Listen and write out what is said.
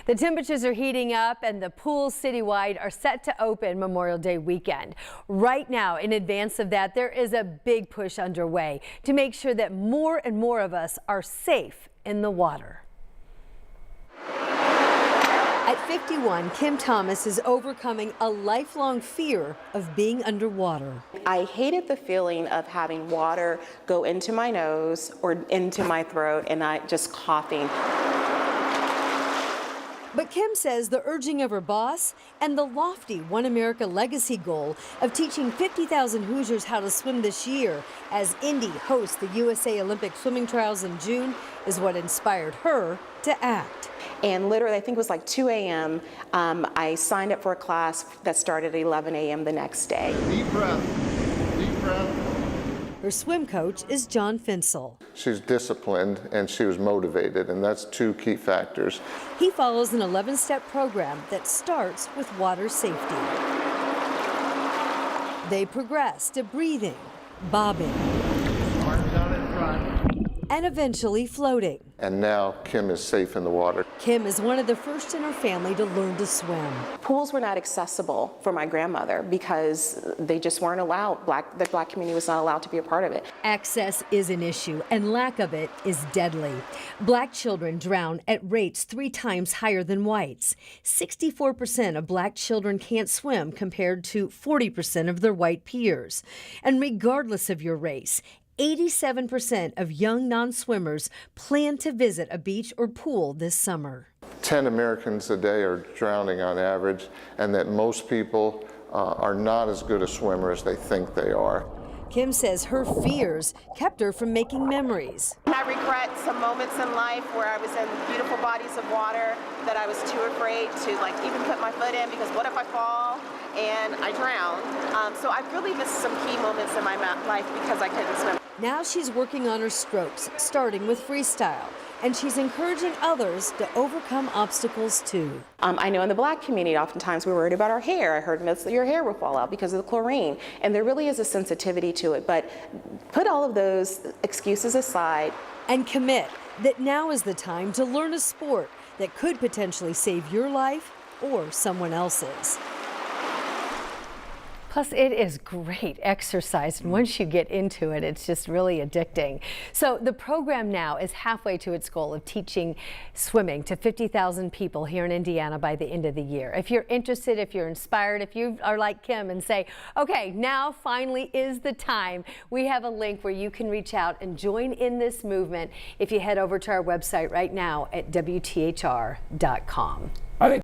The temperatures are heating up and the pools citywide are set to open Memorial Day weekend. Right now, in advance of that, there is a big push underway to make sure that more and more of us are safe in the water. At 51, Kim Thomas is overcoming a lifelong fear of being underwater. I hated the feeling of having water go into my nose or into my throat and I just coughing. But Kim says the urging of her boss and the lofty One America legacy goal of teaching 50,000 Hoosiers how to swim this year as Indy hosts the USA Olympic swimming trials in June is what inspired her to act. And literally, I think it was like 2 a.m., I signed up for a class that started at 11 a.m. the next day. Deep breath, deep breath. Her swim coach is John Finsel. She's disciplined and she was motivated, and that's two key factors. He follows an 11-step program that starts with water safety. They progress to breathing, bobbing, Arms out in front. and eventually floating. And now Kim is safe in the water. Kim is one of the first in her family to learn to swim. Pools were not accessible for my grandmother because they just weren't allowed. The black community was not allowed to be a part of it. Access is an issue, and lack of it is deadly. Black children drown at rates 3 times higher than whites. 64% of black children can't swim compared to 40% of their white peers. And regardless of your race, 87% of young non-swimmers plan to visit a beach or pool this summer. 10 Americans a day are drowning on average, and that most people are not as good a swimmer as they think they are. Kim says her fears kept her from making memories. I regret some moments in life where I was in beautiful bodies of water that I was too afraid to even put my foot in because what if I fall and I drown? So I've really missed some key moments in my life because I couldn't swim. Now she's working on her strokes, starting with freestyle, and she's encouraging others to overcome obstacles too. I know in the black community, oftentimes we're worried about our hair. I heard myths that your hair will fall out because of the chlorine, and there really is a sensitivity to it. But put all of those excuses aside And commit that now is the time to learn a sport that could potentially save your life or someone else's. Plus, it is great exercise, and once you get into it, it's just really addicting. So the program now is halfway to its goal of teaching swimming to 50,000 people here in Indiana by the end of the year. If you're interested, if you're inspired, if you are like Kim and say, okay, now finally is the time, we have a link where you can reach out and join in this movement if you head over to our website right now at WTHR.com. I think